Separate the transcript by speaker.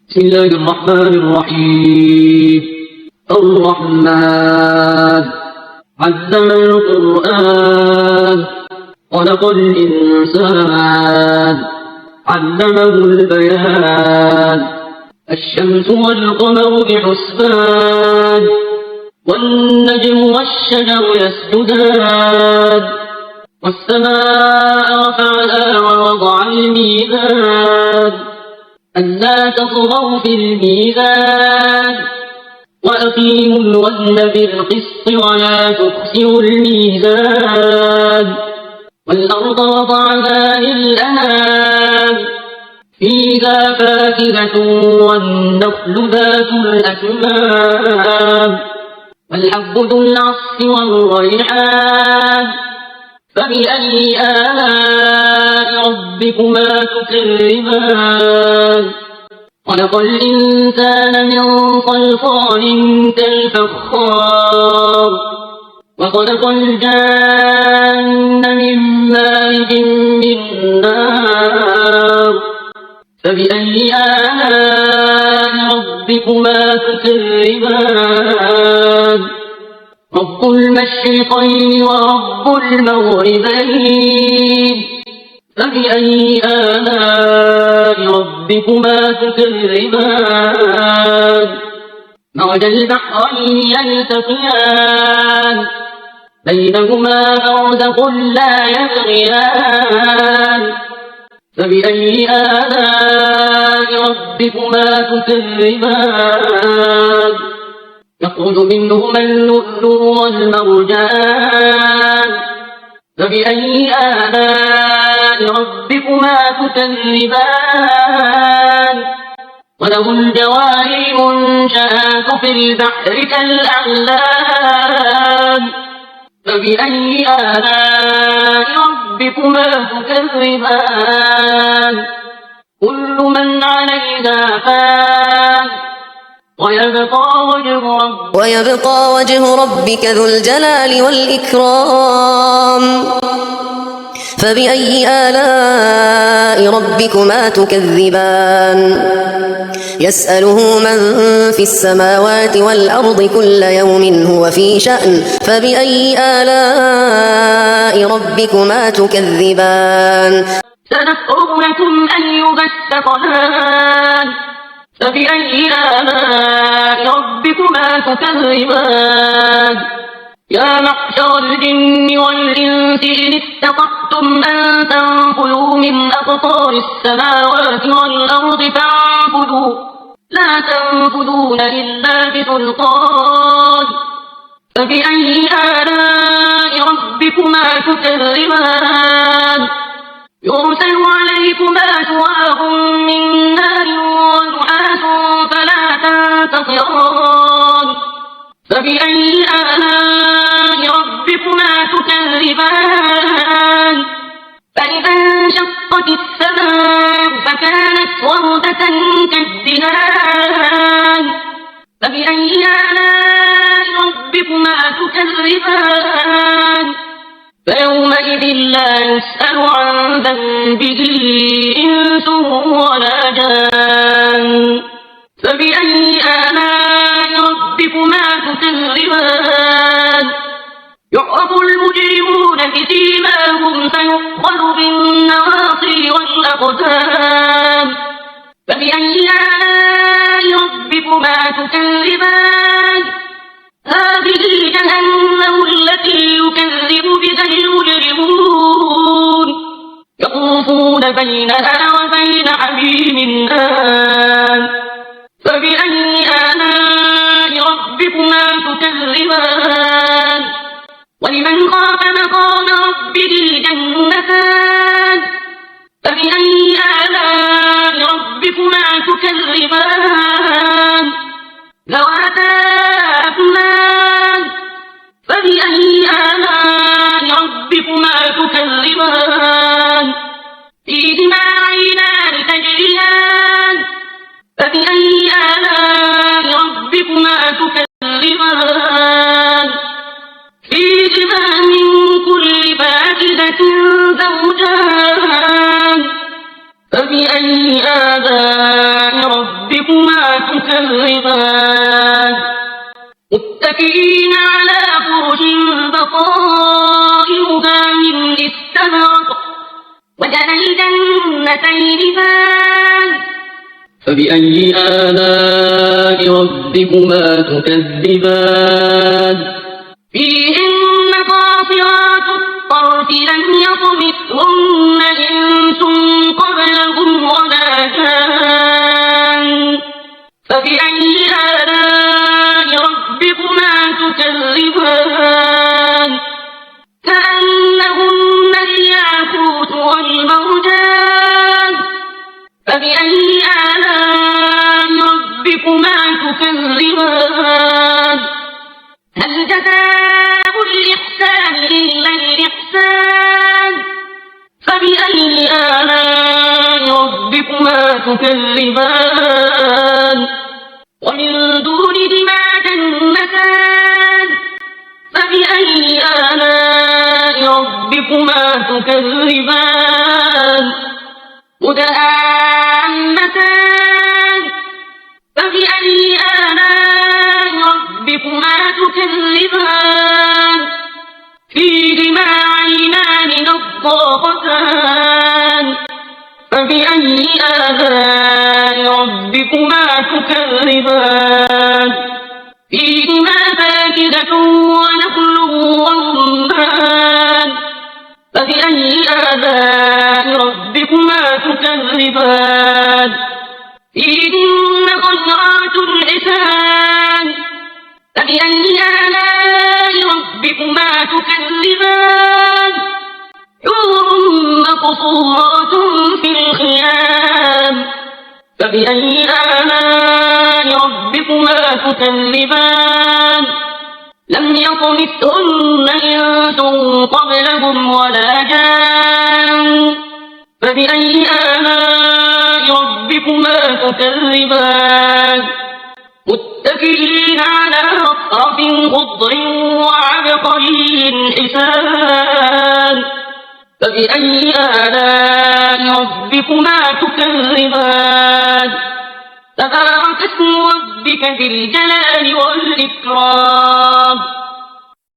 Speaker 1: بسم الله الرحمن الرحيم. الرحمن علم القرآن خلق الإنسان علمه البيان. الشمس والقمر بحسبان والنجم والشجر يسجدان والسماء رفعها ووضع الميزان ألا تطغوا في الميزان وأقيموا الوزن بالقسط ولا تخسروا الميزان. والأرض وضعها للأنام فيها فاكهة والنخل ذات الأكمام والحب ذو العصف والريحان. فبأي آلاء ربكما تكذبان؟ خلق الإنسان من صلصال كالفخار وخلق الجان من مارج من نار. فبأي آلاء ربكما تكذبان؟ رب المشرقين ورب المغربين. فبأي آلاء ربكما تكذبان؟ مرج البحرين يلتقيان بينهما برزخ لا يبغيان. فبأي آلاء ربكما تكذبان؟ يخرج منهما اللؤلؤ والمرجان. فبأي آلاء ربكما تكذبان؟ وله الجوار المنشآت في البحر كالأعلام. فبأي آلاء ربكما تكذبان؟ كل من عليها فان ويبقى وجه ربك ذو الجلال والإكرام. فبأي آلاء ربكما تكذبان؟ يسأله من في السماوات والأرض كل يوم هو في شأن. فبأي آلاء ربكما تكذبان؟ سنفرغ لكم أيها الثقلان. فبأي آلاء ربكما تكذبان؟ يا معشر الجن والإنس إن استطعتم أن تنفذوا من أقطار السماوات والأرض فانفذوا لا تنفذون إلا بسلطان. فبأي آلاء ربكما تكذبان؟ يرسل عليكما شواظ من نار ونحاس فلا تنتصران. فبأي آلاء ربكما تكذبان؟ فإذا انشقت السماء فكانت وردة كالدهان. فبأي آلاء ربكما تكذبان؟ فيومئذ لا يسأل عن ذنبه إنس ولا جان. فبأي آلاء ربكما تكذبان؟ يعرف المجرمون بسيماهم فيؤخذ بالنواصي والأقدام. فبأي آلاء ربكما تكذبان؟ هذه جهنم التي يكذب بها المجرمون يطوفون بينها وبين حميم آن. فبأي آلاء ربكما تكذبان؟ ولمن خاف مقام ربه جنتان. فبأي آلاء ربكما تكذبان؟ ذواتا أفنان. فبأي آلاء ربكما تكذبان؟ فيهما عينان تجريان. فبأي آلاء ربكما تكذبان؟ فيهما من كل فاكهة زوجان. فبأي آلاء ربكما ربكما تكذبان متكئين على فرش بطائنها من استبرق وجنى الجنتين دان فبأي آلاء ربكما تكذبان فيهن قاصرات الطرف لم يطمثهن إنس قبلهم ولا جان فبأي آلاء ربكما تكذبان كأنهن الياقوت والمرجان فبأي آلاء ربكما تكذبان هل جزاء الإحسان إلا الإحسان فبأي آلاء ربكما تكذبان ومن دونهما جنتان فبأي آلاء ربكما تكذبان مدهامتان فبأي آلاء ربكما تكذبان فيهما عينان نضاختان فبأي آلاء ربكما تكذبان فيهما فاكهة ونخل ورمان فبأي آلاء ربكما تكذبان فيهن خيرات حسان فبأي آلاء ربكما تكذبان حور مقصورات في الخيام فبأي آلاء ربكما تكذبان لم يطمثهن إنس قبلهم ولا جان فبأي آلاء ربكما تكذبان متكئين على رفرف خضر وعبقري حسان فبأي آلاء ربكما تكذبان تبارك اسم ربك ذي الجلال والإكرام